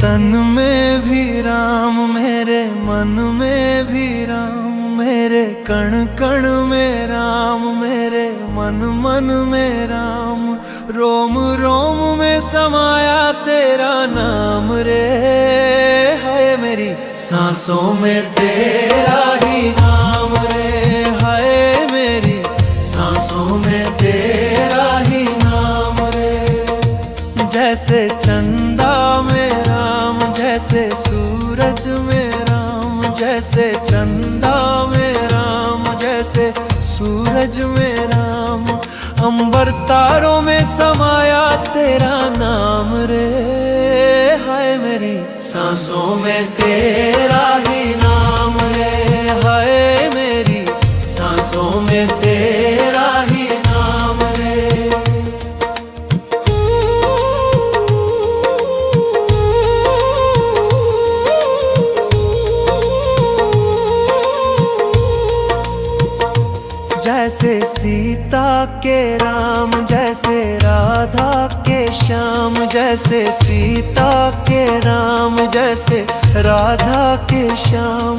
तन में भी राम, मेरे मन में भी राम, मेरे कण कण में राम, मेरे मन मन में राम, रोम रोम में समाया तेरा नाम रे। हाय मेरी सांसों में तेरा ही नाम रे, हाय मेरी सांसों में तेरा ही नाम रे। जैसे चंदा में राम, जैसे सूरज में राम, जैसे चंदा में राम, जैसे सूरज में राम, अंबर तारों में समाया तेरा नाम रे। हाय मेरी सांसों में तेरा ही नाम रे, हाय मेरी सांसों में तेरा ही नाम रे। जैसे सीता के राम, जैसे राधा के श्याम, जैसे सीता के राम, जैसे राधा के श्याम,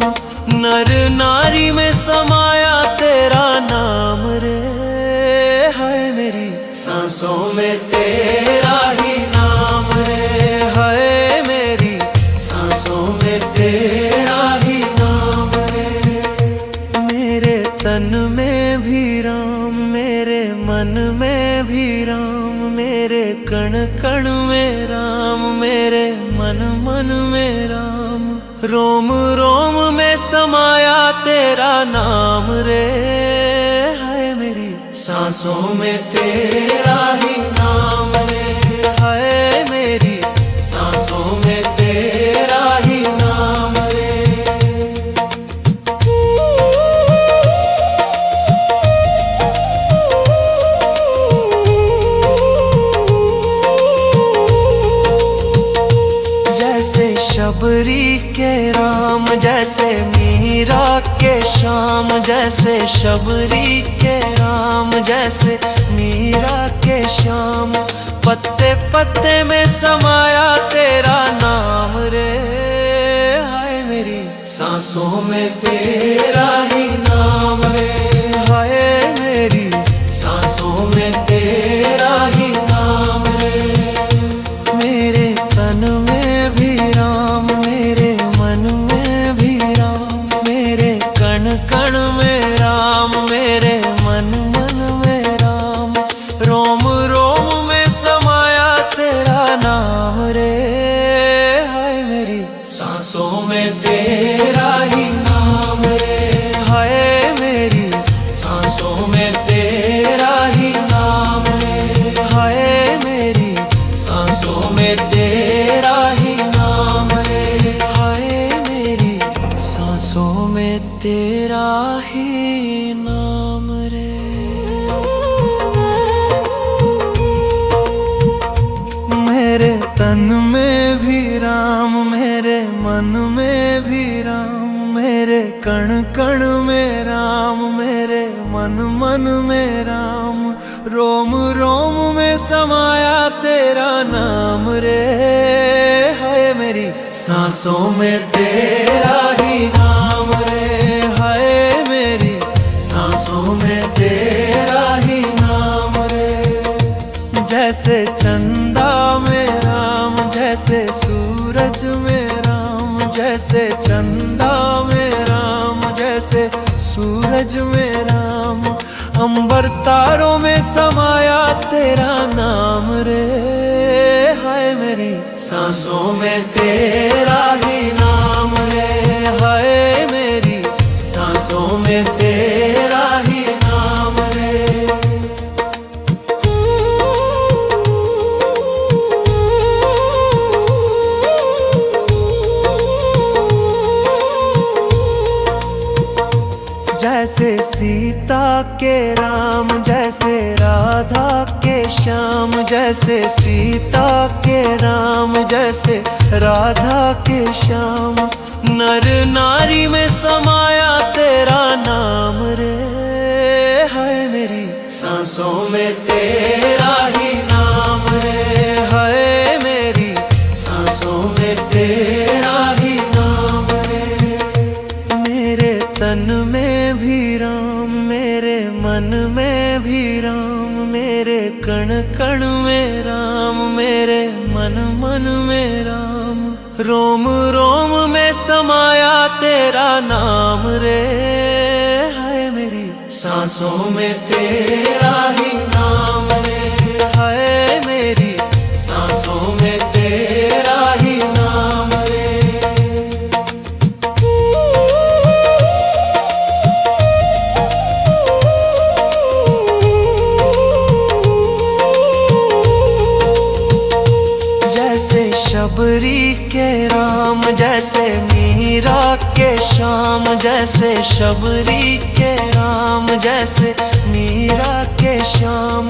नर नारी में समाया तेरा नाम रे। हाय मेरी सांसों में तेरा ही नाम रे, हाय मेरी सांसों में तेरा ही नाम रे। मेरे तन में भी राम, मेरे मन में भी राम, मेरे कण कण में राम, मेरे मन मन में राम, रोम रोम में समाया तेरा नाम रे। हाय मेरी सांसों में तेरा ही नाम रे, हाय मेरी सांसों में तेरा ही नाम रे। जैसे शबरी के राम, जैसे मीरा के श्याम, जैसे शबरी के राम, जैसे मीरा के श्याम, पत्ते पत्ते में समाया तेरा नाम रे। हाय मेरी सांसों में तेरा ही नाम रे, हाय मेरी सांसों में तेरा ही नाम रे। मेरे तन में भी राम, मेरे मन में भी राम, मेरे कण कण में राम, मेरे मन मन में राम, रोम रोम में समाया तेरा नाम रे। हाय मेरी सांसों में तेरा ही नाम रे, हाय मेरी सांसों में तेरा ही नाम रे, हाय मेरी सांसों में तेरा ही नाम रे, हाय मेरी सांसों में तेरा ही नाम रे। मेरे तन में भी राम, मेरे मन में भी राम, मेरे कण कण में राम, मेरे मन मन में राम, रोम रोम में समाया तेरा नाम रे। हाय मेरी सांसों में तेरा ही नाम रे, हाय मेरी सांसों में तेरा ही नाम रे। जैसे चंदा में राम, जैसे सूरज में राम, जैसे चंदा में राम, जैसे सूरज में राम, अंबर तारों में समाया तेरा नाम रे। हाय मेरी सांसों में तेरा ही नाम रे, हाय मेरी सांसों में तेरा ही नाम रे। जैसे सीता के राम, जैसे राधा के श्याम, जैसे सीता के राम, जैसे राधा के श्याम, नर नारी में समाया तेरा नाम रे। हाय मेरी सांसों में तेरा ही नाम रे, हाय मेरी सांसों में तेरा रोम रोम में समाया तेरा नाम रे, हाय मेरी सांसों में तेरा ही नाम रे, हाय मेरी सांसों में तेरा ही नाम रे। जैसे शबरी के राम, जैसे मीरा के श्याम, जैसे शबरी के राम, जैसे मीरा के श्याम,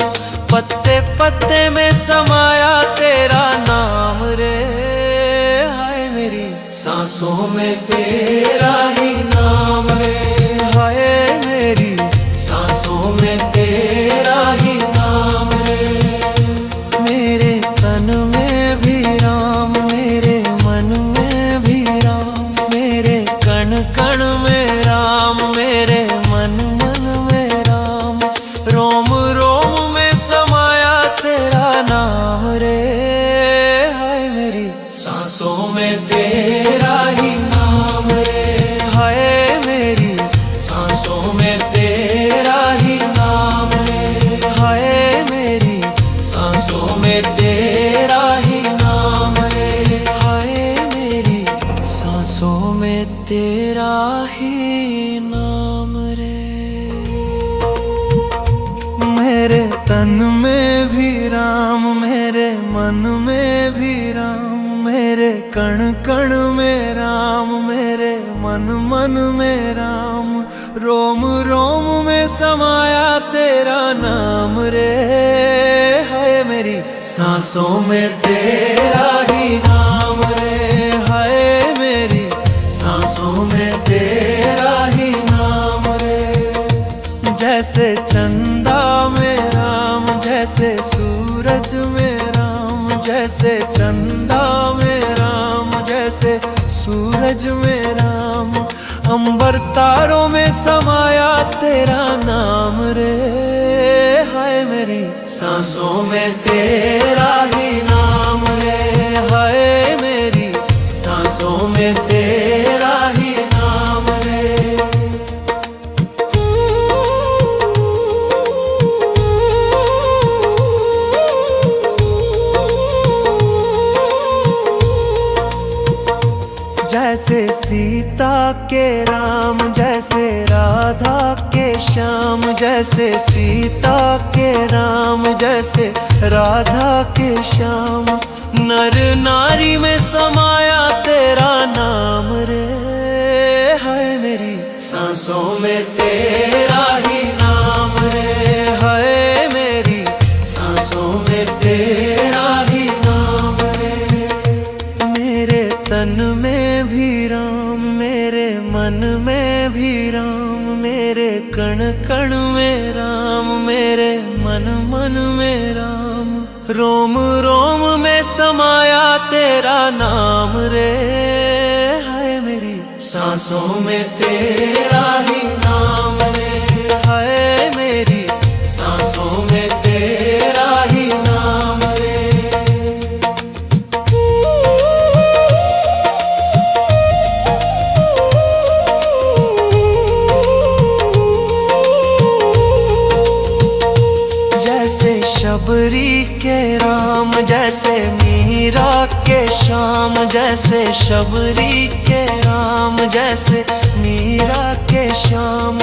पत्ते पत्ते में समाया तेरा नाम रे, हाय मेरी सांसों में तेरा ही नाम रे, हाय मेरी सांसों में तेरा ही नाम रे। मेरे तन में भी राम, मेरे मन में भी राम, मेरे कण कण में राम, मेरे मन मन में राम, रोम रोम में समाया तेरा नाम रे, हाय मेरी सांसों में तेरा ही नाम रे, हाय मेरी सांसों में तेरा ही नाम रे, हाय मेरी सांसों में तेरा ही नाम रे, हाय मेरी सांसों में तेरा ही नाम रे। मेरे तन में भी राम, मेरे मन में भी राम, मेरे कण कण में राम, मेरे मन मन में राम, रोम रोम में समाया तेरा नाम रे, हाय मेरी सांसों में तेरा ही नाम रे, हाय मेरी सांसों में तेरा ही नाम रे। जैसे चंदा में राम, जैसे सूरज में राम, जैसे चंदा में राम, जैसे सूरज में राम, अंबर तारों में समाया तेरा नाम रे, हाय मेरी सांसों में तेरा ही नाम रे, हाय मेरी सांसों में तेरा ही नाम रे। जैसे सीता के राम, जैसे राधा के श्याम, जैसे सीता के राम, जैसे राधा के श्याम, नर नारी में समाया तेरा नाम रे, हाय मेरी सांसों में तेरा ही नाम रे, हाय मेरी सांसों में तेरा ही नाम रे। मेरे तन में भी राम, मेरे मन में भी राम, मेरे कण कण में राम, मेरे मन मन में राम, रोम रोम में समाया तेरा नाम रे, हाय मेरी सांसों में तेरा ही नाम रे, हाय मेरी सांसों में तेरा ही नाम रे। जैसे शबरी के राम, जैसे मीरा के श्याम, जैसे शबरी के राम, जैसे मीरा के श्याम,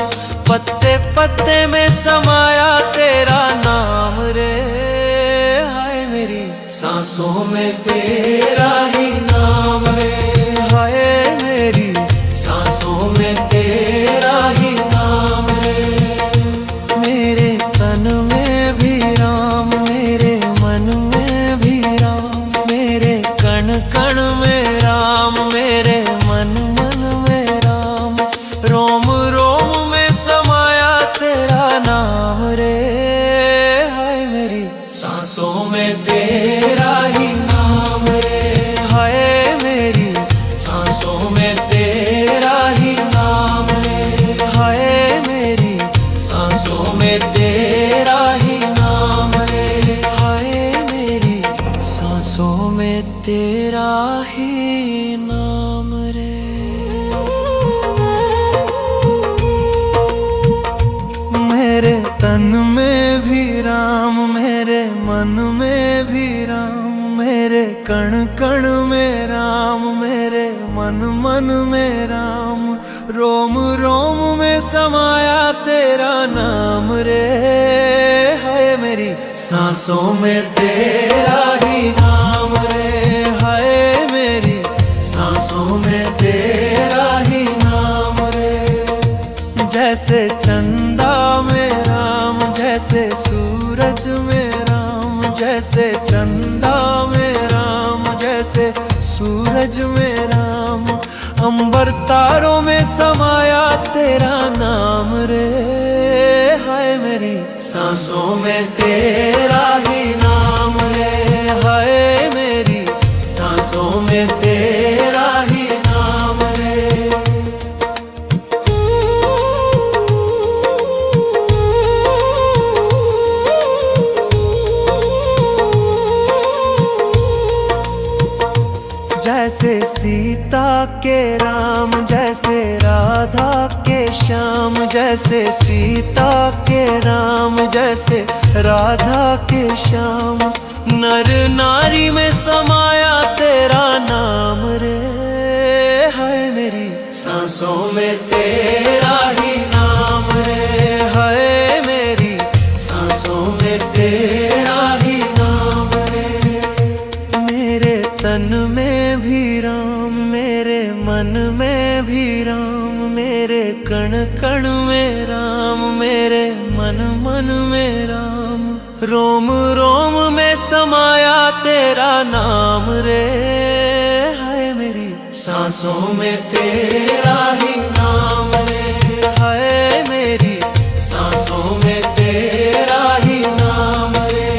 पत्ते पत्ते में समाया तेरा नाम रे, हाय मेरी सांसों में तेरा ही नाम रे, हाय मेरी सांसों में तेरा ही नाम रे। मेरे तन में भी राम, मेरे मन में भी राम, मेरे कण कण में राम, मेरे मन मन में राम, रोम रोम में समाया तेरा नाम रे, हाय मेरी सांसों में तेरा ही नाम रे, हाय मेरी सांसों में तेरा ही नाम रे, हाय मेरी सांसों में तेरा ही नाम रे, हाय मेरी सांसों में तेरा ही नाम रे। मेरे तन में भी राम, मेरे मन में भी राम, मेरे कण कण में राम, मेरे मन मन में राम, रोम रोम में समाया तेरा नाम रे। है मेरी सांसों में तेरा ही नाम रे। है मेरी सांसों में तेरा ही नाम रे। जैसे चंदा में राम, जैसे सूरज में राम, जैसे चंदा में राम, जैसे सूरज में राम, अंबर तारों में समाया तेरा नाम रे। हाय मेरी सांसों में तेरा ही नाम रे। हाय मेरी सांसों में तेरा ही नाम रे। जैसे सीता के राम, जैसे राधा के श्याम, जैसे सीता के राम, जैसे राधा के श्याम, नर नारी में समाया तेरा नाम रे। है मेरी सांसों में तेरा ही नाम रे। है मेरी सांसों में तेरा ही नाम रे। मेरे तन में भी राम, मेरे मन में भी राम, मेरे कण कण में राम, मेरे मन मन में राम, रोम रोम में समाया तेरा नाम रे। है मेरी सांसों में तेरा ही नाम रे। है मेरी सांसों में तेरा ही नाम रे।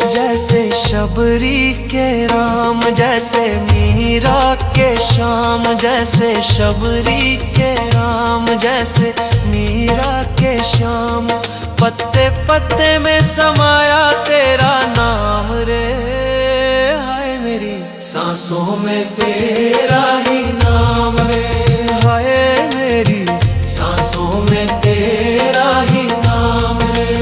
जैसे शबरी के राम, जैसे मीरा के श्याम, जैसे शबरी के राम, जैसे मीरा के श्याम, पत्ते पत्ते में समाया तेरा नाम रे। हाय मेरी सांसों में तेरा ही नाम रे। हाय मेरी सांसों में तेरा ही नाम रे।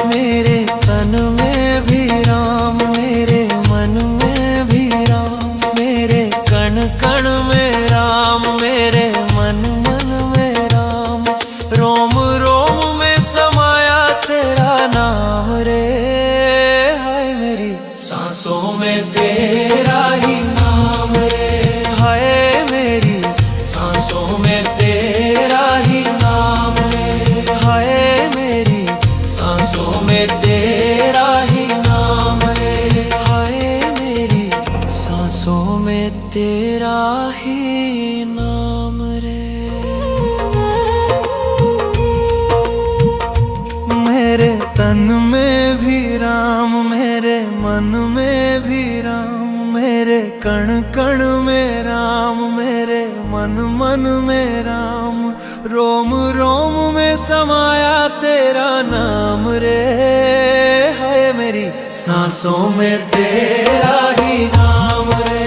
मेरे तन में भी राम, मेरे मन में भी राम, मेरे कण कण में राम, मेरे मन मन में राम, रोम रोम में समाया तेरा नाम रे। हाय मेरी सांसों में तेरा ही नाम रे। हाय मेरी सांसों में तेरा ही नाम रे। हाय मेरी सांसों में तेरा ही नाम रे। हाय मेरी सांसों में तेरा ही नाम रे। मेरे तन में भी राम, मेरे मन में भी राम, मेरे कण कण में राम, मेरे मन मन में राम, रोम रोम में समाया तेरा नाम रे। है मेरी सांसों में तेरा ही नाम रे।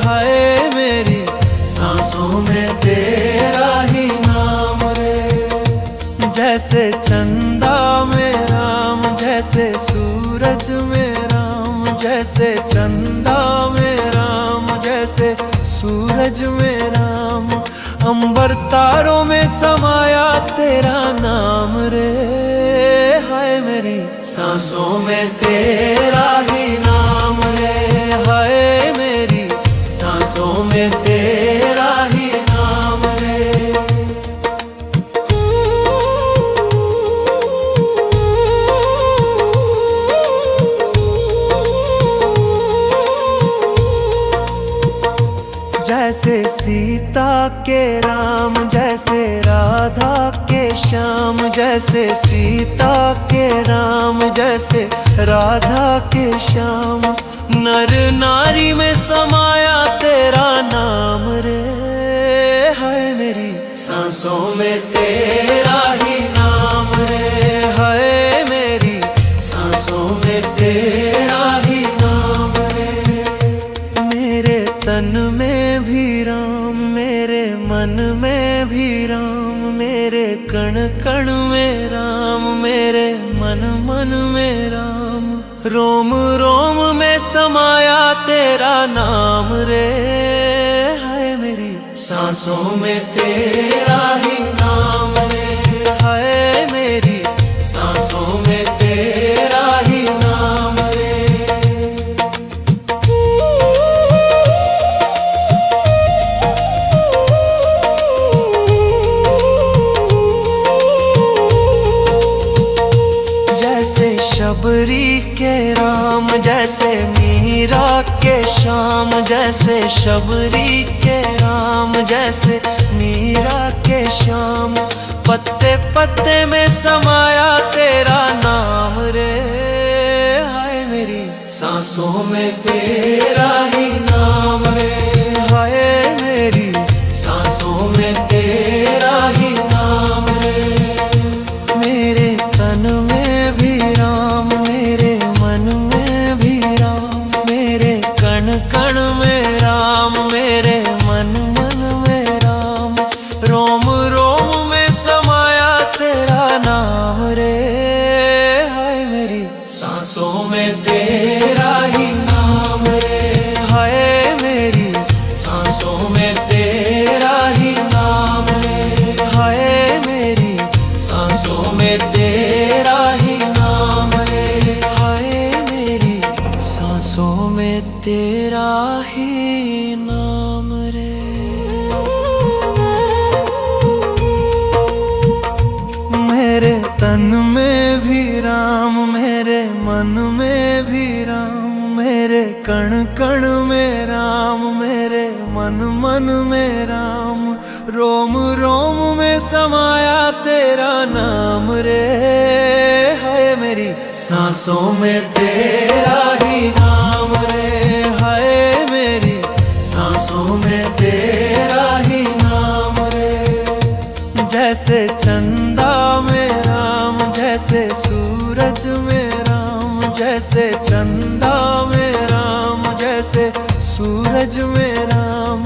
है मेरी सांसों में तेरा ही नाम रे। जैसे चंदा में राम, जैसे सूरज में राम, जैसे चंदा में राम, जैसे सूरज में राम, अंबर तारों में समाया तेरा नाम रे। हाय मेरी सांसों में तेरा ही नाम रे। हाय मेरी सांसों में तेरा ही नाम रे। जैसे सीता के राम, जैसे राधा के श्याम, जैसे सीता के राम, जैसे राधा के श्याम, नर नारी में समाया तेरा नाम रे। है सांसों में तेरा ही नाम रे। हाय मेरी सांसों में तेरा ही नाम रे। मेरे तन में भी राम, मेरे मन में भी राम, मेरे कण कण में राम, मेरे मन मन में राम। रोम रोम में समाया तेरा नाम रे। हाय मेरी सांसों में तेरा ही नाम रे। हाय मेरी सांसों में तेरा ही नाम रे। जैसे शबरी के राम, जैसे मीरा के श्याम, जैसे शबरी के राम, जैसे मीरा के श्याम। पत्ते पत्ते में समाया तेरा नाम रे। हाय मेरी सांसों में तेरा ही नाम रे। हाय मेरी सांसों में तेरा ही नाम रे। मेरे तन में भी राम, मेरे मन में भी राम, मेरे कण कण में राम, मेरे मन मन में राम। रोम रोम में समाया तेरा नाम रे। हाय मेरी सांसों में तेरा ही नाम रे। हाय मेरी सांसों में तेरा ही नाम रे। हाय मेरी सांसों में तेरा ही नाम रे। हाय मेरी सांसों में तेरा ही नाम रे। मेरे तन में भी राम, मेरे मन में भी राम, मेरे कण कण में राम, मेरे मन मन में राम। रोम रोम में समाया तेरा नाम रे। हाय मेरी सांसों में तेरा ही नाम रे। हाय मेरी सांसों में तेरा ही नाम रे। जैसे चंदा में राम, जैसे सूरज में राम, जैसे चंदा में राम, जैसे सूरज में राम।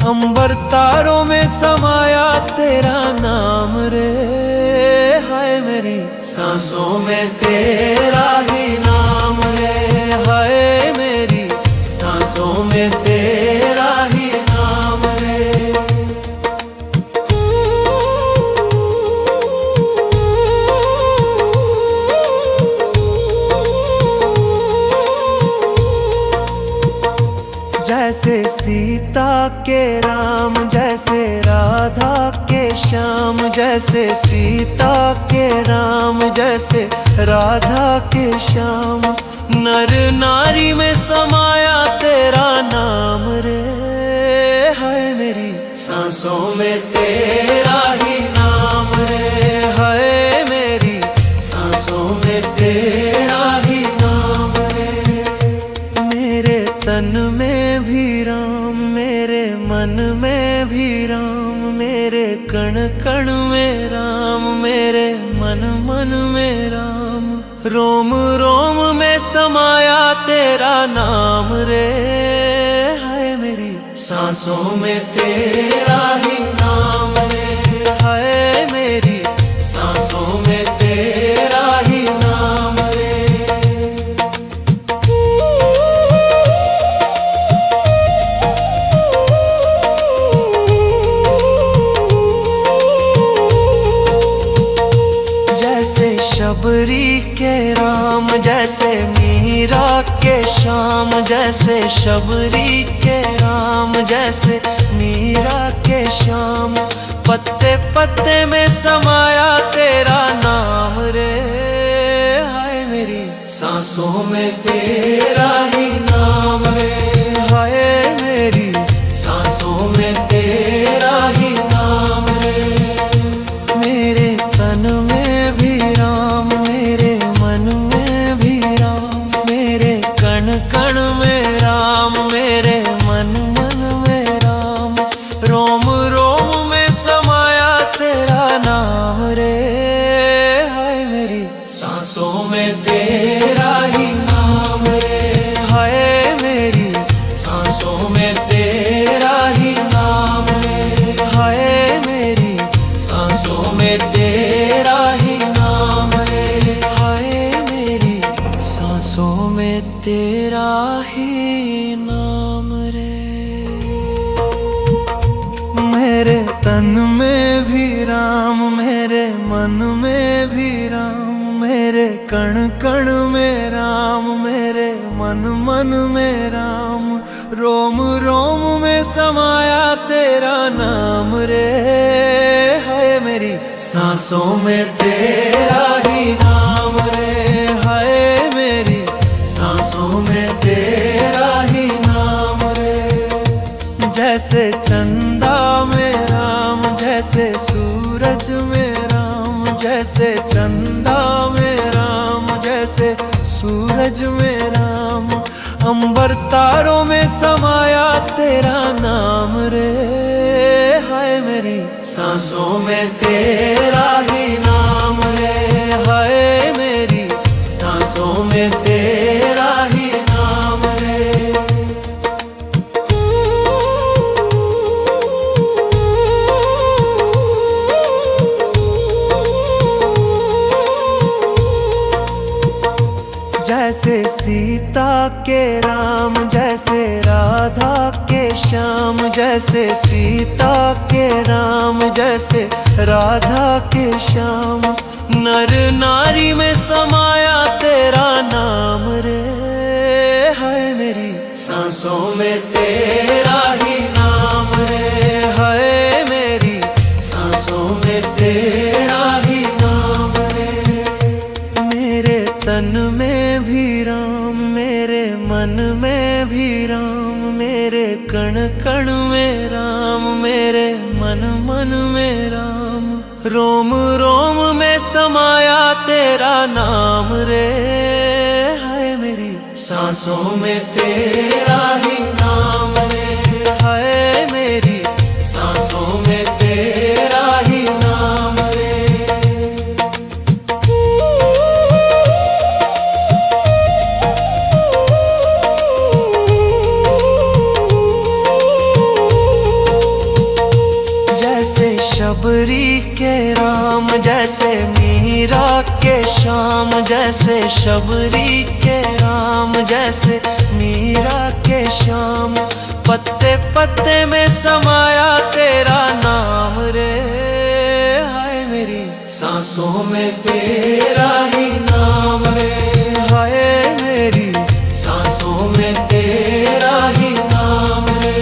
अंबर तारों में समाया तेरा नाम रे। हाय मेरी सांसों में तेरा ही नाम रे। हाय मेरी सांसों में तेरा ही नाम रे। जैसे सीता के राम, जैसे राधा के श्याम, जैसे सीता के राम, जैसे राधा के श्याम। नर नारी में समाया तेरा नाम रे। हाय मेरी सांसों में तेरा ही नाम रे। हाय मेरी सांसों में तेरा ही नाम रे। मेरे तन में भी राम, मेरे मन में भी राम, मेरे कण कण में राम, मेरे मन मन में राम। रोम रोम में समाया तेरा नाम रे। हाय मेरी सांसों में तेरा ही नाम रे। हाय मेरी सांसों में तेरा ही नाम रे। जैसे शबरी के राम, जैसे मीरा के श्याम, जैसे शबरी के राम, जैसे मीरा के श्याम। पत्ते पत्ते में समाया तेरा नाम रे। हाय मेरी सांसों में तेरा ही नाम रे। हाय मेरी सांसों में तेरा ही नाम रे। मेरे तन में भी राम, मेरे मन में भी राम, मेरे कण कण में राम, मेरे मन मन में राम। रोम रोम में समाया तेरा ही नाम रे। मेरे तन में भी राम, मेरे मन में भी राम, मेरे कण कण में राम, मेरे मन मन में राम, रोम रोम में समाया तेरा नाम रे। है मेरी सांसों में तेरा ही नाम रे। है मेरी सांसों में तेरा ही नाम रे। जैसे चंदा में राम, जैसे सूरज में राम, जैसे चंदा में राम, जैसे सूरज में राम, अंबर तारों में समाया तेरा नाम रे। हाय मेरी सांसों में तेरा ही नाम रे। हाय मेरी सांसों में तेरा ही नाम रे। जैसे सीता के राम, जैसे राधा के श्याम, जैसे सीता के राम, जैसे राधा के श्याम, नर नारी में समाया तेरा नाम रे। है मेरी सांसों में तेरा ही नाम रे। है मेरी सांसों में तेरा ही नाम रे। मेरे तन में भी राम, मेरे मन में भी राम, मेरे कण कण में राम, मेरे मन मन में राम, रोम रोम में समाया तेरा नाम रे। है मेरी सांसों में तेरा ही नाम रे। है मेरी सांसों में तेरा ही नाम रे। जैसे शबरी के राम, जैसे मीरा के श्याम, जैसे शबरी के राम, जैसे मीरा के श्याम, पत्ते पत्ते में समाया तेरा नाम रे। हाय मेरी सांसों में तेरा ही नाम रे। हाय मेरी सांसों में तेरा ही नाम रे।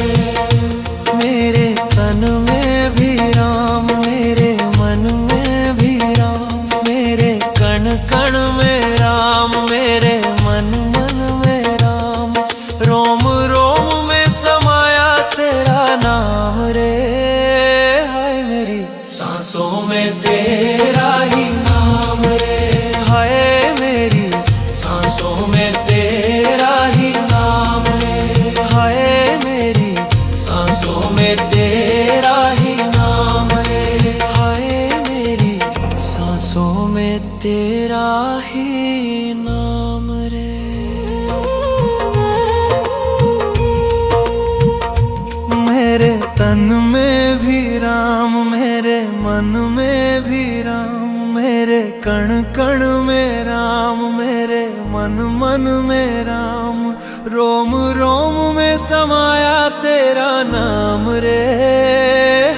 मेरे तन में भी राम, मेरे मन में भी राम, मेरे कण कण में राम, मेरे मन मन में राम, रोम रोम में समाया तेरा नाम रे। हाय मेरी सांसों में तेरा ही नाम रे। हाय मेरी सांसों में तेरा ही नाम रे। हाय मेरी सांसों में तेरा ही नाम रे। हाय मेरी सांसों में तेरा ही नाम रे। मेरे तन में भी राम, मेरे मन में भी राम, मेरे कण कण में राम, मेरे मन मन में राम, रोम रोम में समाया तेरा नाम रे।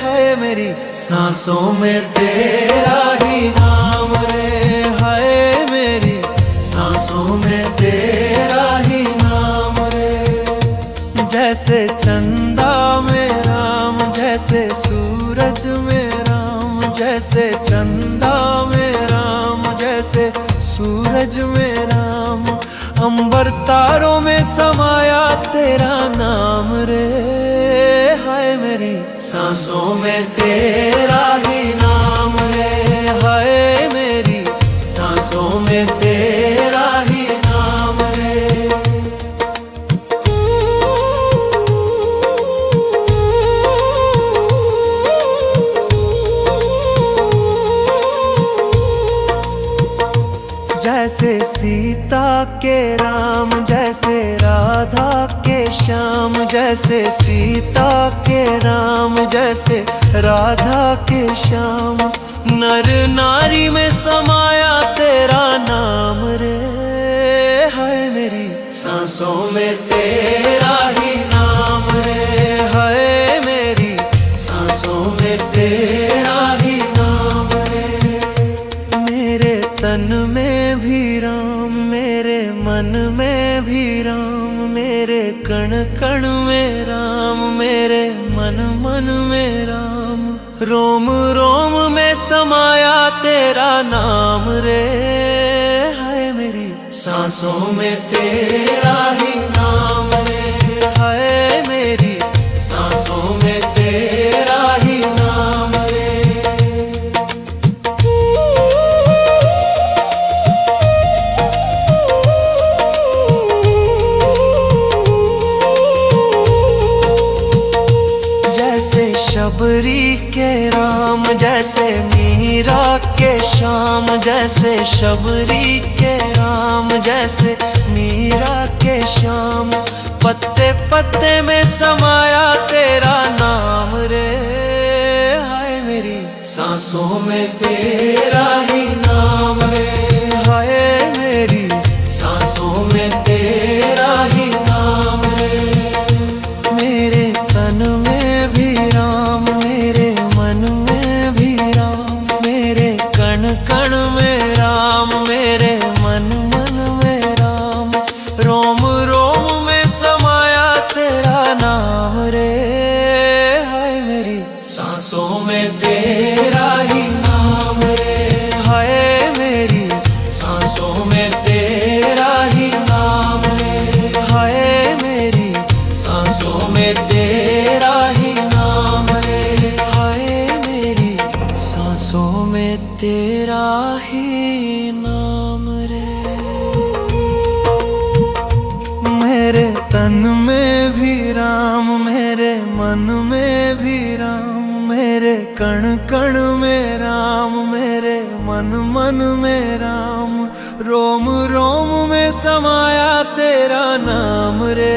है मेरी सांसों में तेरा ही नाम रे। है मेरी सांसों में तेरा ही नाम रे। जैसे चंदा में राम, जैसे सूरज में राम, जैसे चंदा में राम, जैसे सूरज में राम, अंबर तारों में समाया तेरा नाम रे। हाय मेरी सांसों में तेरा ही नाम रे। हाय मेरी सांसों में तेरा ही नाम रे। जैसे सीता के राम, जैसे राधा के श्याम, जैसे सीता के राम, जैसे राधा के श्याम, नर नारी में समाया तेरा नाम रे। है मेरी सांसों में तेरा ही नाम रे। हाय मेरी सांसों में तेरा ही नाम रे। मेरे तन में भी राम, मेरे मन में भी राम, मेरे कण कण में राम, मेरे मन मन में राम। रोम रोम में समाया तेरा नाम रे। हाय मेरी सांसों में तेरा ही नाम रे। हाय मेरी सांसों में तेरा ही नाम रे। जैसे शबरी के राम, जैसे मीरा के श्याम, जैसे शबरी के राम, जैसे मीरा के श्याम। पत्ते पत्ते में समाया तेरा नाम रे। हाय मेरी सांसों में तेरा ही नाम रे। हाय मेरी सांसों में तेरा ही नाम रे। मेरे तन में भी राम, मेरे मन में भी राम, मेरे कण कण में राम, मेरे मन मन में राम। रोम रोम में समाया तेरा नाम रे। हाय मेरी सांसों में तेरा ही नाम रे। हाय मेरी सांसों में तेरा ही नाम रे। हाय मेरी सांसों में तेरा ही नाम रे। हाय मेरी सांसों में तेरा ही नाम रे। मेरे तन में भी राम, मेरे मन में भी राम, मेरे कण कण में राम, मेरे मन मन में राम। रोम रोम में समाया तेरा नाम रे।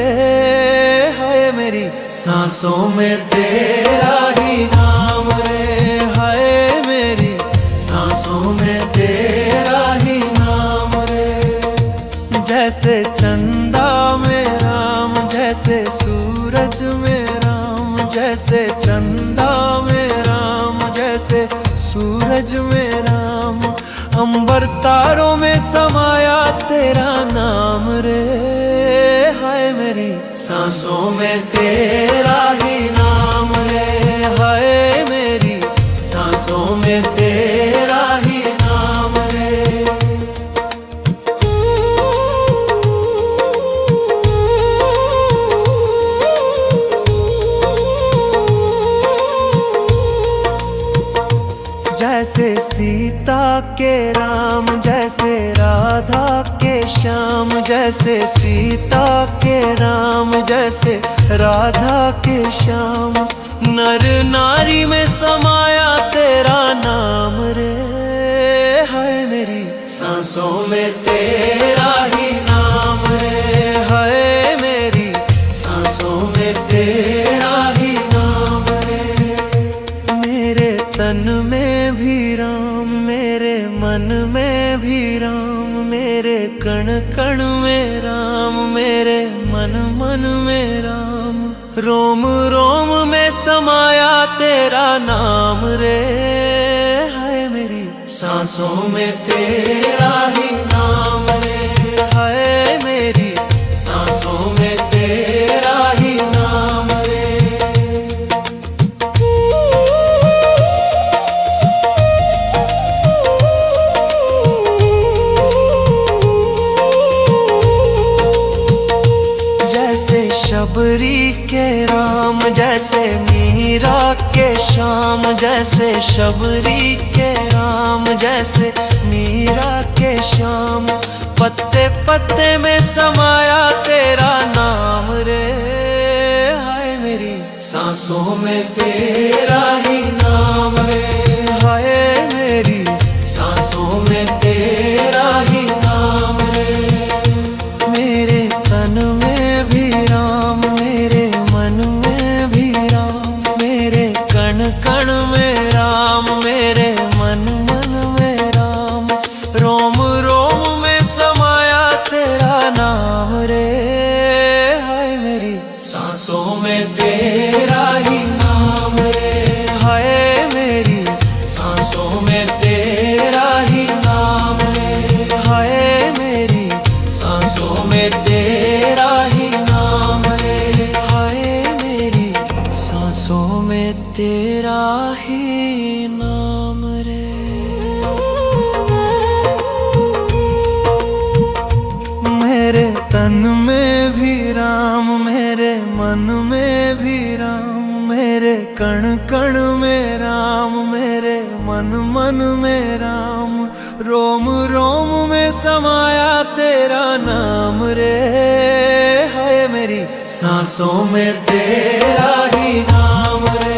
हाय मेरी सांसों में तेरा ही नाम रे। हाय मेरी सांसों में तेरा ही नाम रे। जैसे चंदा में राम, जैसे सूरज में राम, जैसे चंदा में राम, जैसे सूरज में राम। अंबर तारों में समाया तेरा नाम रे। हाय मेरी सांसों में तेरा ही नाम रे। हाय मेरी सांसों में तेरा ही नाम रे। जैसे सीता के राम, जैसे राधा के श्याम, जैसे सीता के राम, जैसे राधा के श्याम। नर नारी में समाया तेरा नाम रे। हाय मेरी सांसों में तेरा ही नाम रे। हाय मेरी सांसों में तेरा ही नाम रे। मेरे तन में भी राम, मेरे मन में भी राम, मेरे कण कण में राम, मेरे मन मन में राम। रोम रोम में समाया तेरा नाम रे। हाय मेरी सांसों में तेरा ही नाम रे। हाय मेरी सांसों में तेरा ही नाम रे। जैसे शबरी के राम, जैसे मीरा के श्याम, जैसे शबरी के राम, जैसे मीरा के श्याम। पत्ते पत्ते में समाया तेरा नाम रे। हाय मेरी सांसों में तेरा ही नाम रे। हाय मेरी सांसों में तेरा ही नाम रे। मेरे तन में भी राम, मेरे मन में भी राम, मेरे कण कण में राम, मेरे मन मन में राम। रोम रोम में समाया तेरा नाम रे। नाम रे। मेरे तन में भी राम, मेरे मन में भी राम, मेरे कण कण में राम, मेरे मन मन में राम, रोम रोम में समाया तेरा नाम रे। है मेरी सांसों में तेरा ही नाम रे।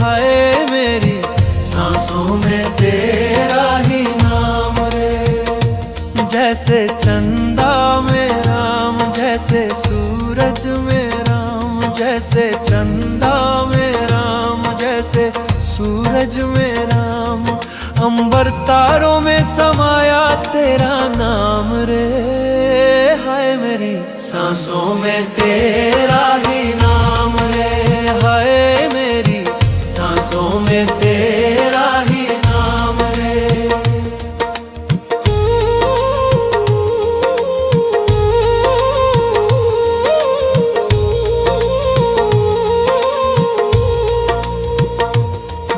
है मेरी सांसों में तेरा ही नाम रे। जैसे चंदा में राम, जैसे सूरज में राम, जैसे चंदा में राम, जैसे सूरज में राम, अंबर तारों में समाया तेरा नाम रे। हाय मेरी सांसों में तेरा ही नाम रे। हाय मेरी सांसों में तेरा ही नाम रे।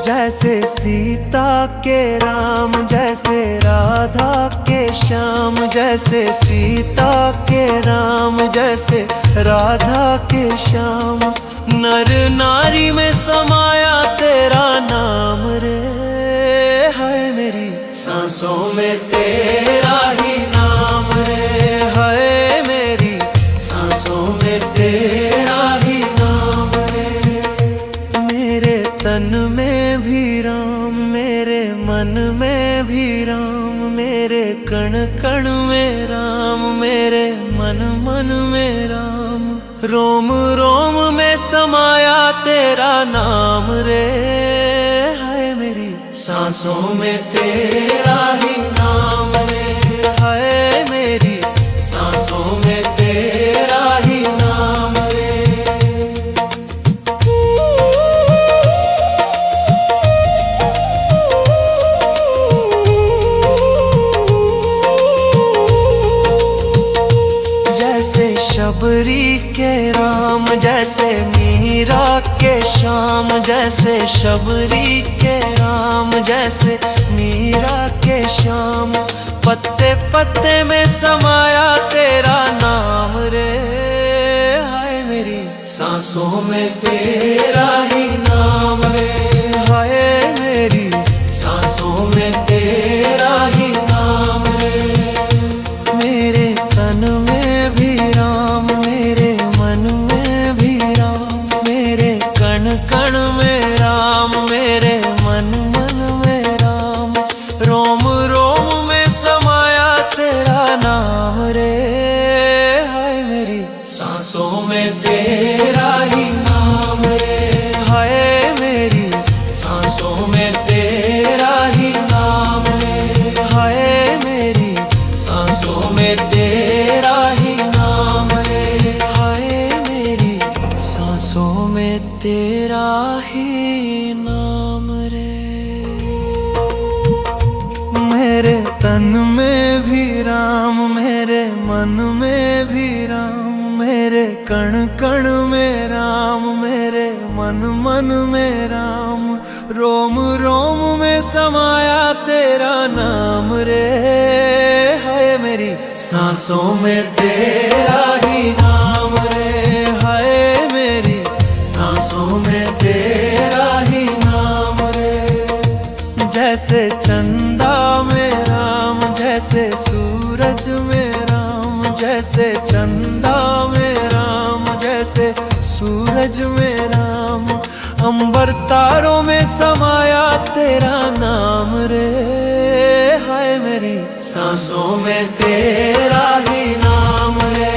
जैसे सीता के राम, जैसे राधा के श्याम, जैसे सीता के राम, जैसे राधा के श्याम, नर नारी में समाया तेरा नाम रे। है मेरी सांसों में तेरा ही नाम रे। है मेरी सांसों में तेरा ही नाम रे। मेरे तन में भी राम, मेरे मन में भी राम, मेरे कण कण में राम, मेरे मन मन में राम, रोम रोम में समाया तेरा नाम रे। है मेरी सांसों में तेरा ही नाम रे। है मेरी सांसों में तेरा ही नाम रे। जैसे शबरी के राम, जैसे मीरा के श्याम, जैसे शबरी के राम, जैसे मीरा के श्याम, पत्ते पत्ते में समाया तेरा नाम रे। हाय मेरी सांसों में तेरा ही नाम रे। हाय मेरी सांसों में तेरा ही नाम रे। मेरे तन में भी राम, मेरे मन में भी राम, मेरे कण कण में राम, मेरे मन मन में राम, रोम रोम में समाया तेरा नाम रे। हाय मेरी सांसों में तेरा ही नाम रे। हाय मेरी सांसों में तेरा ही नाम रे। हाय मेरी सांसों में तेरा ही नाम रे। हाय मेरी सांसों में तेरा ही नाम रे। मेरे तन में भी राम, मेरे मन में भी राम, मेरे कण कण में राम, मेरे मन मन में राम, रोम रोम में समाया तेरा नाम रे। है मेरी सांसों में तेरा ही नाम रे। है मेरी सांसों में तेरा ही नाम रे। जैसे चंदा में राम, जैसे सूरज में राम, जैसे चंदा में राम, जैसे सूरज में राम, अंबर तारों में समाया तेरा नाम रे। हाय मेरी सांसों में तेरा ही नाम रे।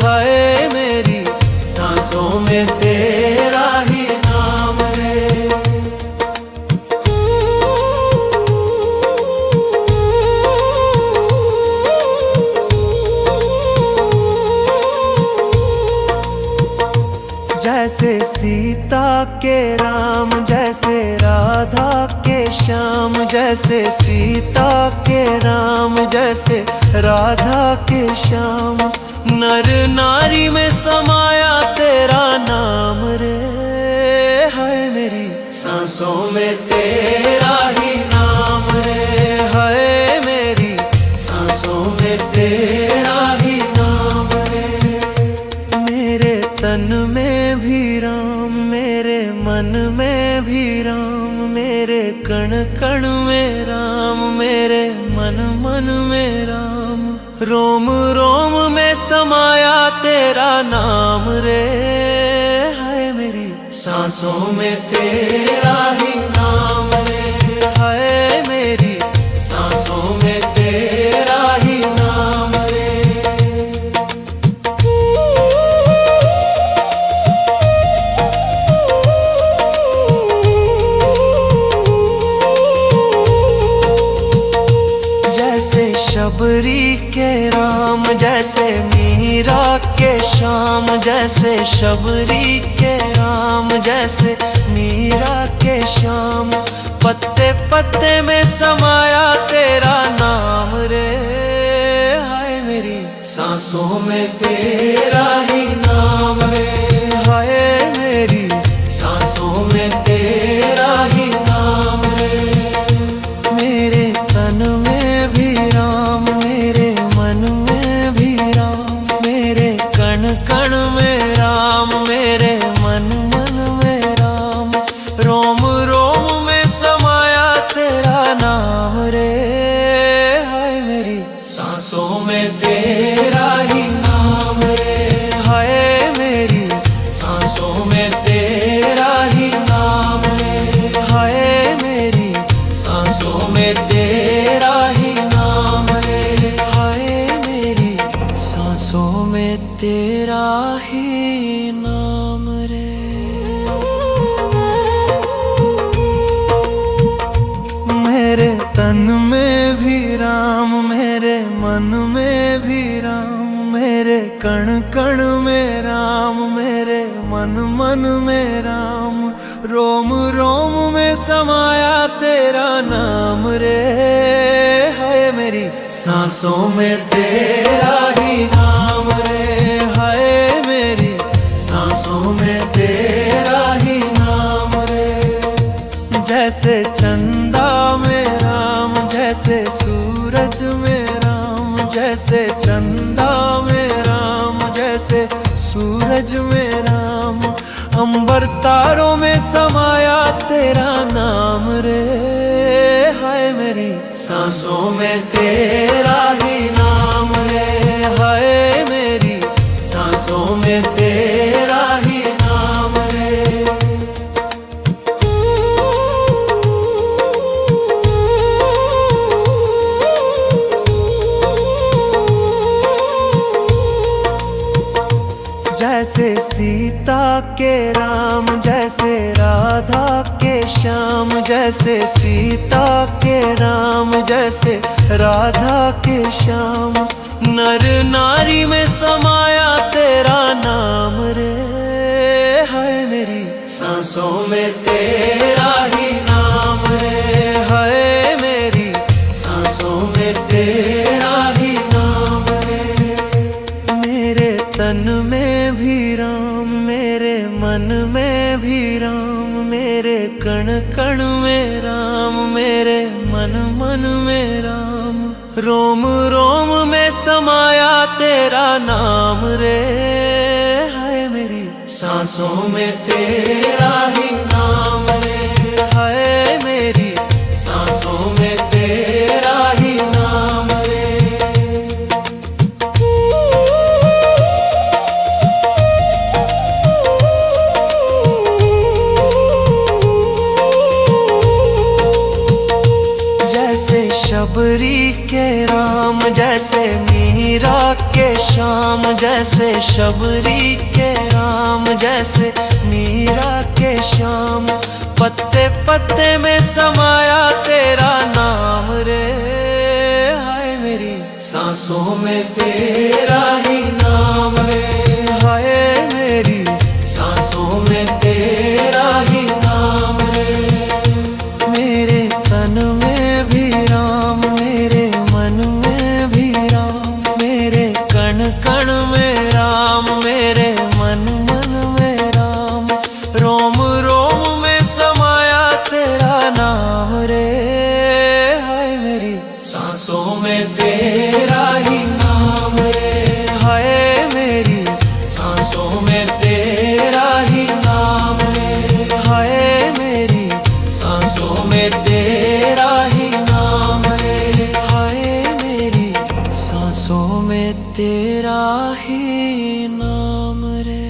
हाय मेरी सांसों में तेरा ही नाम रे। जैसे सीता के राम, जैसे राधा के श्याम, जैसे सीता के राम, जैसे राधा के श्याम, नर नारी में समाया तेरा नाम रे। है मेरी सांसों में तेरा ही नाम रे। हाय मेरी सांसों में तेरा ही नाम रे। मेरे तन में भी राम, मेरे मन में भी राम, मेरे कण कण में राम, मेरे मन मन में राम। रोम रोम में समाया तेरा नाम रे। हाय मेरी सांसों में तेरा ही नाम रे। हाय मेरी सांसों में तेरा ही नाम रे। जैसे शबरी के राम, जैसे मीरा के श्याम, जैसे शबरी के राम, जैसे मीरा के श्याम। पत्ते पत्ते में समाया तेरा नाम रे। हाय मेरी सांसों में तेरा ही नाम रे। हाय मेरी सांसों में तेरा ही नाम रे। मेरे तन में भी राम, मेरे मन में भी राम, मेरे कण कण में राम, मेरे मन मन में राम। रोम रोम में समाया तेरा नाम रे। हाय मेरी सांसों में तेरा ही नाम रे। हाय मेरी सांसों में तेरा ही नाम रे। हाय मेरी सांसों में तेरा ही नाम रे। हाय मेरी सांसों में तेरा ही नाम रे। मेरे तन में भी राम, मेरे मन में भी राम, मेरे कण कण में राम, मेरे मन मन में राम। रोम रोम में समाया तेरा नाम रे। हाय मेरी सांसों में तेरा ही नाम रे। हाय मेरी सांसों में तेरा ही नाम रे। जैसे चंदा में राम, जैसे सूरज में राम, जैसे चंदा में राम, जैसे सूरज में राम। अंबर तारों में समाया तेरा नाम रे। हाय मेरी सांसों में तेरा ही नाम रे। हाय मेरी सांसों में तेरा ही नाम रे। जैसे सीता के राम, जैसे राधा के श्याम, जैसे सीता के राम, जैसे राधा के श्याम। नर नारी में समाया तेरा नाम रे। हाय मेरी सांसों में तेरा ही नाम रे। हाय मेरी सांसों में तेरा ही नाम रे। मेरे तन में भी राम, मेरे मन में भी राम, मेरे कण कण में राम, मेरे मन मन में राम। रोम रोम में समाया तेरा नाम रे। हाय मेरी सांसों में तेरा ही नाम रे। हाय मेरी सांसों में तेरा ही नाम रे। जैसे शबरी के राम, जैसे मीरा के श्याम, जैसे शबरी के राम, जैसे मीरा के श्याम। पत्ते पत्ते में समाया तेरा नाम रे। हाय मेरी सांसों में तेरा ही नाम रे। हाय मेरी सांसों में तेरा ही नाम रे। मेरे तन में भी राम, मेरे मन में भी राम, मेरे कण कण में राम, मेरे मन मन में राम। रोम रोम में समाया तेरा ही नाम रे। हाय मेरी सांसों में तेरा ही नाम रे।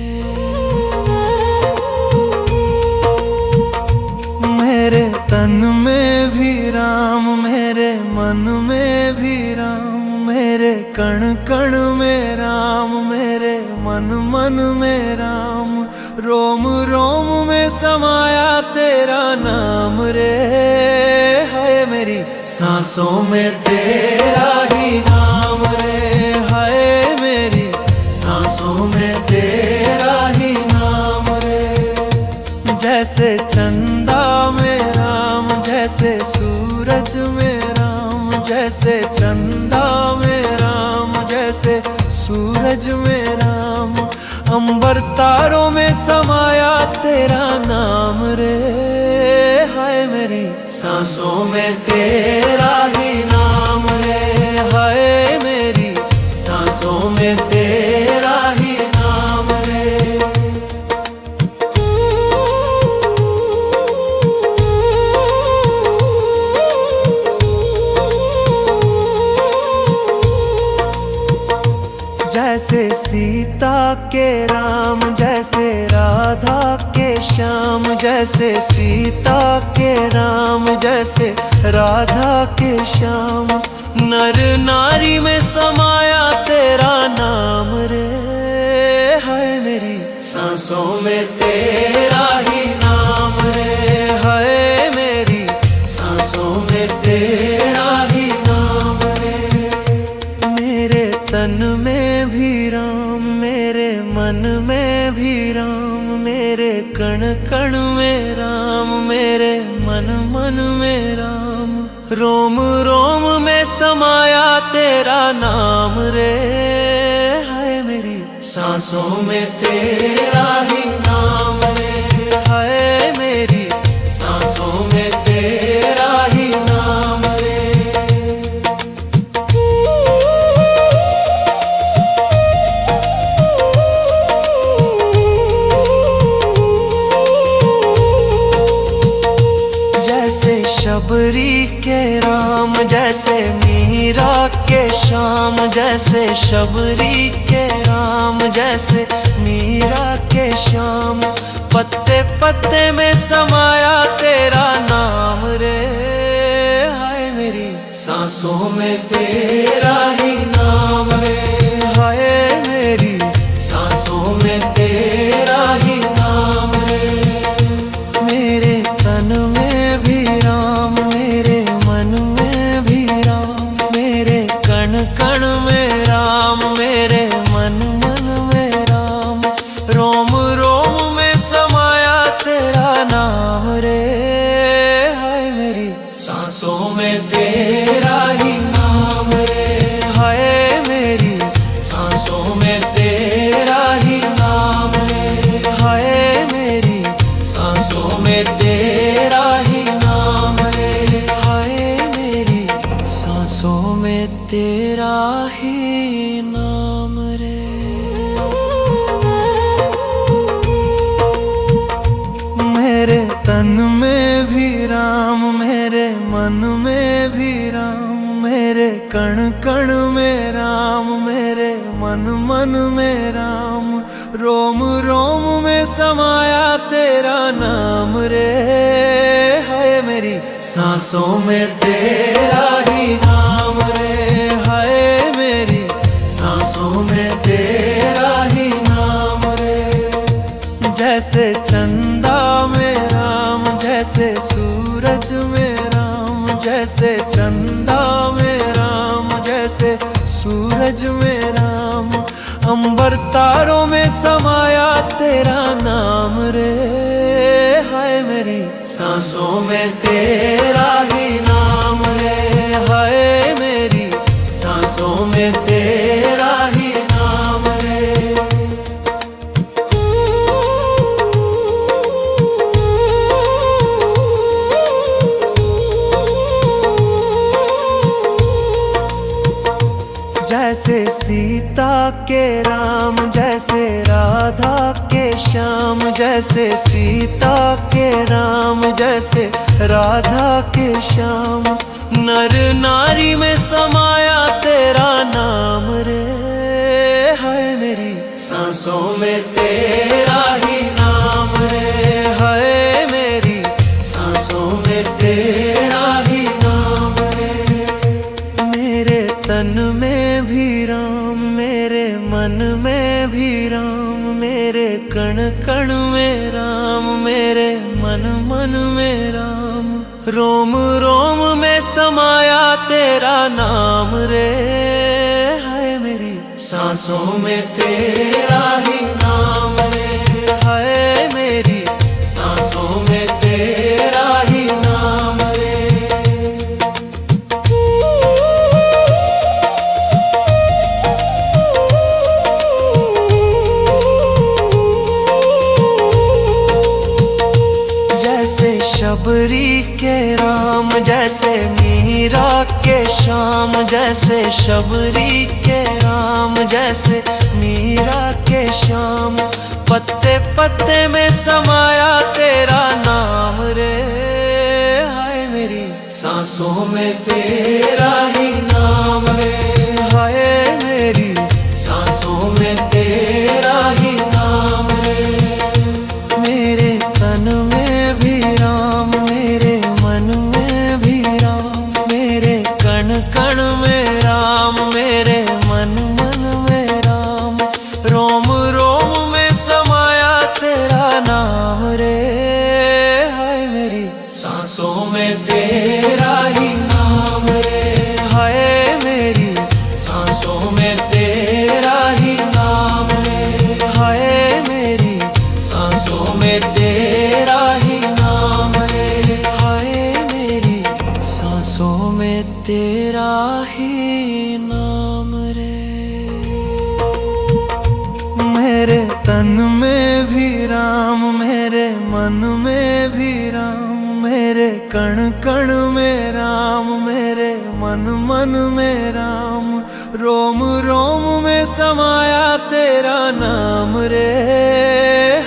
मेरे तन में भी राम, मेरे मन में भी राम, मेरे कण कण में राम, मेरे मन मन में राम, रोम रोम में समाया तेरा नाम रे। हाय मेरी सांसों में तेरा ही नाम रे। हाय मेरी सांसों में तेरा ही नाम रे। जैसे चंदा में राम, जैसे सूरज में राम, जैसे चंदा में राम, जैसे सूरज में राम, अंबर तारों में समाया तेरा नाम रे। हाय मेरी सांसों में तेरा ही नाम रे। हाय मेरी सांसों में तेरा ही नाम रे। जैसे सीता के राम, जैसे राधा के श्याम, जैसे सीता के राम, जैसे राधा के श्याम, नर नारी में समाया तेरा नाम रे। हाय मेरी सांसों में तेरा ही नाम रे। हाय मेरी सांसों में तेरा ही नाम रे। मेरे तन में भी राम, मेरे मन में भी राम, मेरे कण कण में राम, मेरे मन मन में राम, रोम रोम में समाया तेरा नाम रे। हाय मेरी सांसों में तेरा ही नाम रे। हाय मेरी सांसों में तेरा ही नाम रे। जैसे शबरी के राम, जैसे मीरा के श्याम, जैसे शबरी के राम, जैसे मीरा के श्याम, पत्ते पत्ते में समाया तेरा नाम रे। हाय मेरी सांसों में तेरा ही नाम रे। हाय मेरी सांसों में तेरा ही नाम रे। मेरे तन में भी राम, मेरे मन में भी राम, मेरे कण कण में राम, मेरे मन मन में राम, रोम रोम में समाया तेरा नाम रे। हाय मेरी सांसों में तेरा ही नाम रे। हाय मेरी सांसों में तेरा ही नाम रे। हाय मेरी सांसों में तेरा ही नाम रे। हाय मेरी सांसों में तेरा ही नाम रे। मेरे तन में भी राम, मेरे मन में भी राम, मेरे कण कण में राम, मेरे मन मन में राम, रोम रोम में समाया तेरा नाम रे। हाय मेरी सांसों में तेरा ही नाम रे। हाय मेरी सांसों में तेरा ही नाम रे। जैसे चंदा में राम, जैसे सूरज में राम, जैसे चंदा में राम, जैसे सूरज में राम, अंबर तारों में समाया तेरा नाम रे। हाय मेरी सांसों में तेरा ही नाम रे। हाय मेरी सांसों में तेरा ही नाम रे। जैसे सीता के राम, जैसे राधा के श्याम, जैसे सीता के राम, जैसे राधा के श्याम। नर नारी में समाया तेरा नाम रे, हाय मेरी सांसों में तेरा ही नाम रे, हाय मेरी सांसों में तेरा ही नाम रे। मेरे तन में भी राम, मेरे मन में भी राम, मेरे कण कण में राम, मेरे मन मन में राम। रोम रोम में समाया तेरा नाम रे, हाय मेरी सांसों में तेरा ही नाम रे, हाय मेरी सांसों में तेरा ही नाम रे। जैसे शबरी के राम, जैसे मीरा के श्याम, जैसे शबरी के राम, जैसे मीरा के श्याम। पत्ते पत्ते में समाया तेरा नाम रे, हाय मेरी सांसों में तेरा ही नाम रे, हाय मेरी सांसों में तेरा ही नाम रे। मेरे तन में भी राम, मेरे मन में भी राम, मेरे कण कण में राम, मेरे मन मन में राम। रोम रोम में समाया तेरा नाम रे, हाय मेरी सांसों में तेरा ही नाम रे, हाय मेरी सांसों में तेरा ही नाम रे, हाय मेरी सांसों में तेरा ही नाम रे, हाय मेरी सांसों में तेरा ही नाम रे। मेरे तन में भी राम, मेरे मन में भी राम, मेरे कण कण में राम, मेरे मन मन में राम। रोम रोम में समाया तेरा नाम रे,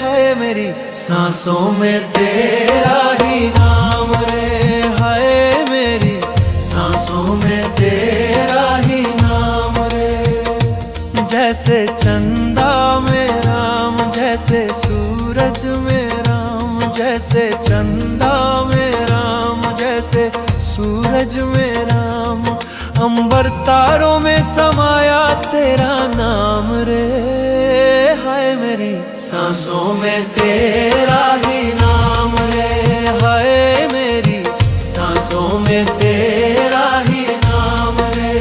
हाय मेरी सांसों में तेरा ही नाम रे, हाय मेरी सांसों में तेरा ही नाम रे। जैसे चंदा में राम, जैसे सूरज में राम, जैसे चंदा में राम, जैसे सूरज में राम। अंबर तारों में समाया तेरा नाम रे, हाय मेरी सांसों में तेरा ही नाम रे, हाय मेरी सांसों में तेरा ही नाम रे।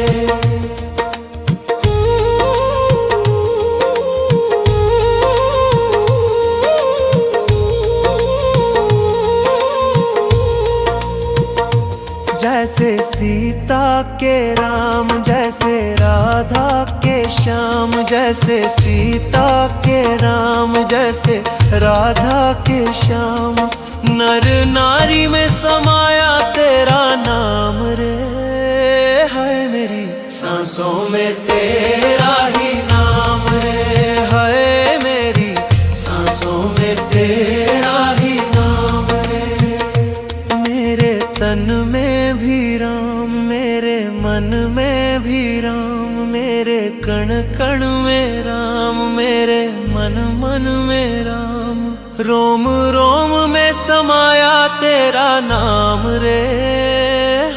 जैसे सीता के राम, जैसे राधा के श्याम, जैसे सीता के राम, जैसे राधा के श्याम। नर नारी में समाया तेरा नाम रे, हाय मेरी सांसों में तेरा ही नाम रे, हाय मेरी सांसों में तेरा ही नाम रे। मेरे तन में भी राम, मेरे मन में भी राम, मेरे कण कण में राम, मेरे मन मन में राम। रोम रोम में समाया तेरा नाम रे,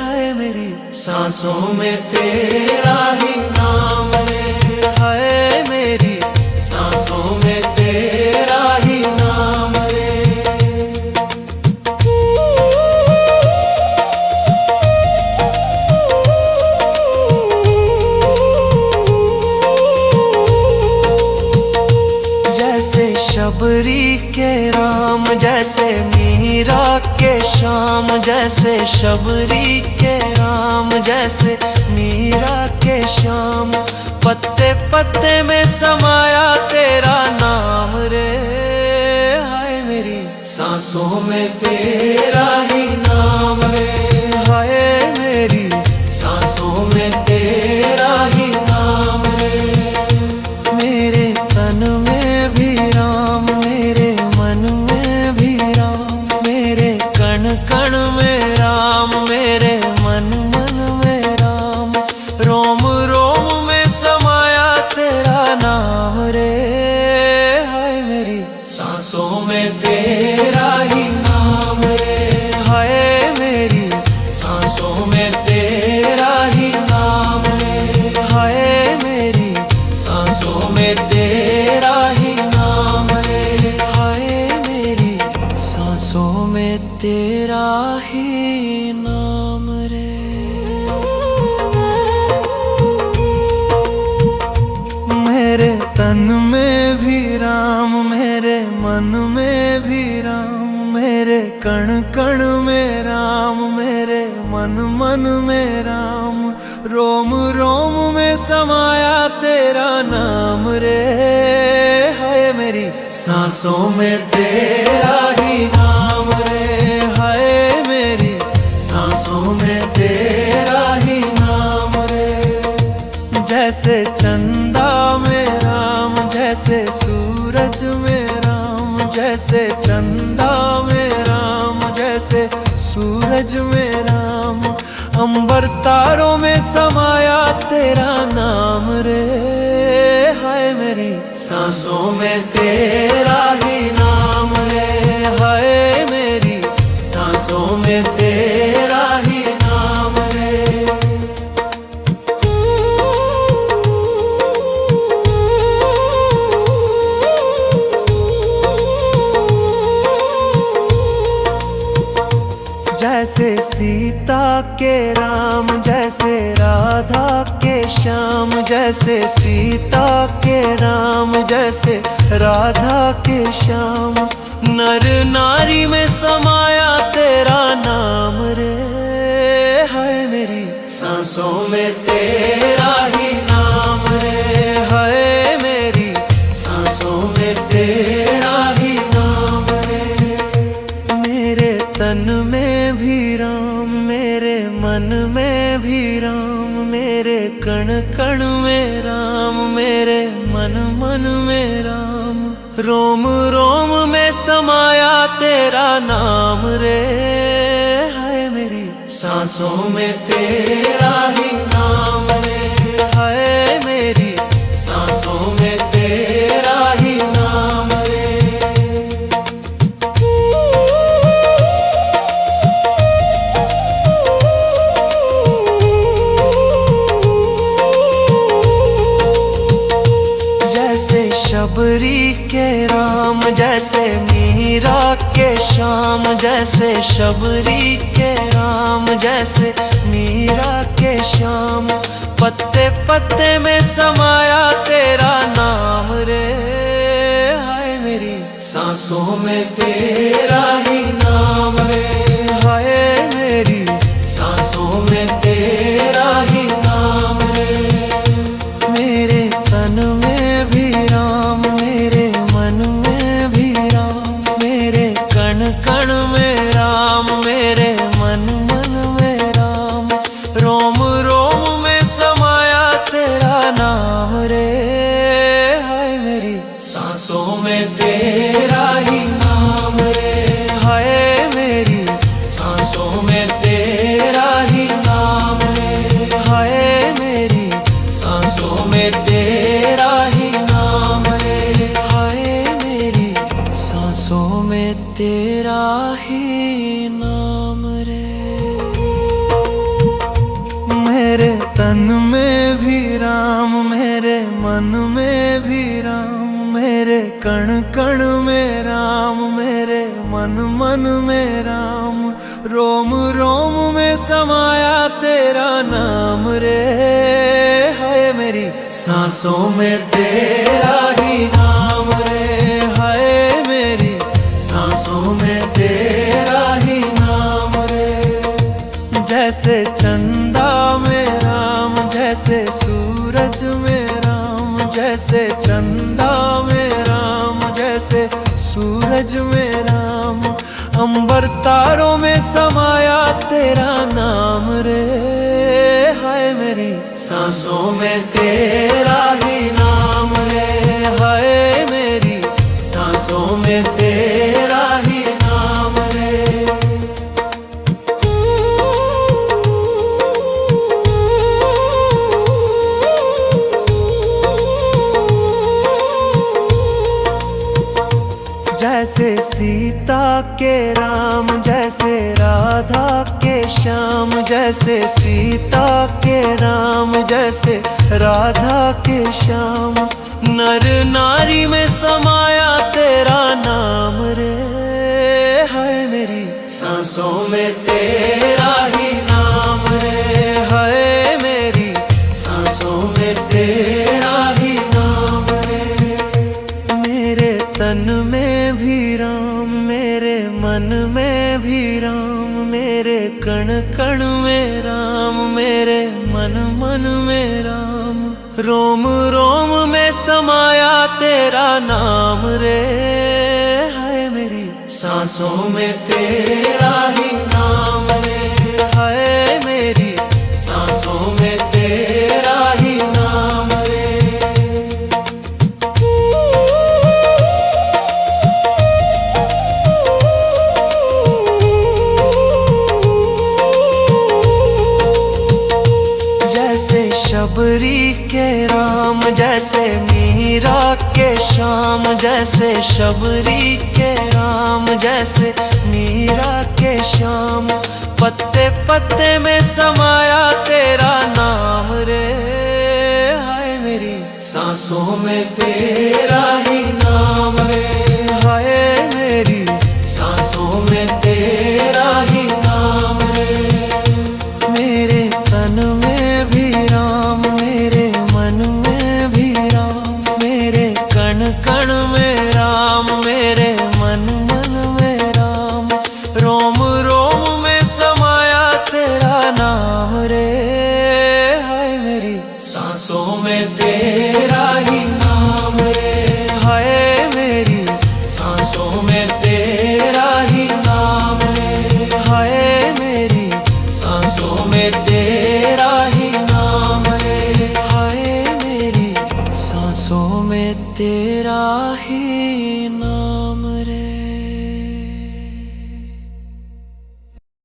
हाय मेरी सांसों में तेरा ही नाम रे, हाय मेरी सांसों में तेरा ही नाम रे। जैसे शबरी के राम, जैसे मीरा के श्याम, जैसे शबरी के राम, जैसे मीरा के श्याम। पत्ते पत्ते में समाया तेरा नाम रे, हाय मेरी सांसों में तेरा ही नाम रे, हाय मेरी सांसों में तेरा ही नाम रे। मेरे तन में भी राम, मेरे मन में भी राम, मेरे कण कण में तेरा ही नाम है। हाय मेरी सांसों में तेरा ही नाम है। हाय मेरी सांसों में तेरा ही नाम रे। मेरे तन में भी राम, मेरे मन में भी राम, मेरे कण कण में राम, मेरे मन मन में राम, रोम रोम में समाया तेरा नाम रे। हाय मेरी सांसों में तेरा ही नाम रे। हाय मेरी सांसों में तेरा ही नाम रे। जैसे चंदा में राम, जैसे सूरज में राम, जैसे चंदा में राम, जैसे सूरज में राम, अंबर तारों में समाया तेरा नाम रे। हाय मेरी सांसों में तेरा ही नाम रे। हाय मेरी सांसों में तेरा ही नाम रे। जैसे सीता के राम, जैसे राधा के श्याम, जैसे सीता के राम, जैसे राधा के श्याम, नर नारी में समाया तेरा नाम रे। हाय मेरी सांसों में तेरा ही नाम रे। हाय मेरी सांसों में तेरा ही नाम रे। मेरे तन में भी राम, मेरे मन में भी राम, मेरे कण कण में राम, मेरे मन मन में राम, रोम रोम में समाया तेरा नाम रे। हाय मेरी सांसों में तेरा ही नाम रे। हाय मेरी सांसों में तेरा ही नाम रे। जैसे शबरी के राम, जैसे मीरा के श्याम, जैसे शबरी के राम, जैसे मीरा के श्याम, पत्ते पत्ते में समाया तेरा नाम रे। हाय मेरी सांसों में तेरा ही नाम रे। हाय मेरी सांसों में तेरा ही नाम रे। मेरे तन में भी राम, मेरे मन में भी राम, मेरे कण कण में राम, मेरे मन मन में राम, रोम रोम में समाया तेरा नाम रे। हाय मेरी सांसों में तेरा ही नाम रे। हाय मेरी सांसों में तेरा ही नाम रे। हाय मेरी सांसों में तेरा ही नाम रे। हाय मेरी सांसों में तेरा ही नाम रे। मेरे तन में भी राम, मेरे मन में भी राम, मेरे कण कण में राम, मेरे मन मन में राम, रोम रोम में समाया तेरा नाम रे। हाय मेरी सांसों में तेरा ही नाम रे। हाय मेरी सांसों में तेरा ही नाम रे। जैसे चंदा में राम, जैसे सूरज में राम, जैसे चंदा में राम, जैसे सूरज में राम, अंबर तारों में समाया तेरा नाम रे। हाय मेरी सांसों में तेरा ही नाम रे। हाय मेरी सांसों में तेरा ही नाम रे। जैसे सीता के राम, जैसे राधा के श्याम, जैसे सीता के राम, जैसे राधा के श्याम। नर नारी में समाया तेरा नाम रे, है मेरी सांसों में तेरा ही नाम रे, है मेरी सांसों में तेरा ही नाम रे। मेरे तन में भी राम, मेरे मन में भी राम, मेरे कण कण में राम, मेरे मन मन में राम। रोम रोम में समाया तेरा नाम रे, है मेरी सांसों में तेरा ही नाम रे, है मेरी सांसों में तेरा ही नाम रे। जैसे शबरी के राम, जैसे मीरा के श्याम, जैसे शबरी के राम, जैसे मीरा के श्याम। पत्ते पत्ते में समाया तेरा नाम रे, हाय मेरी सांसों में तेरा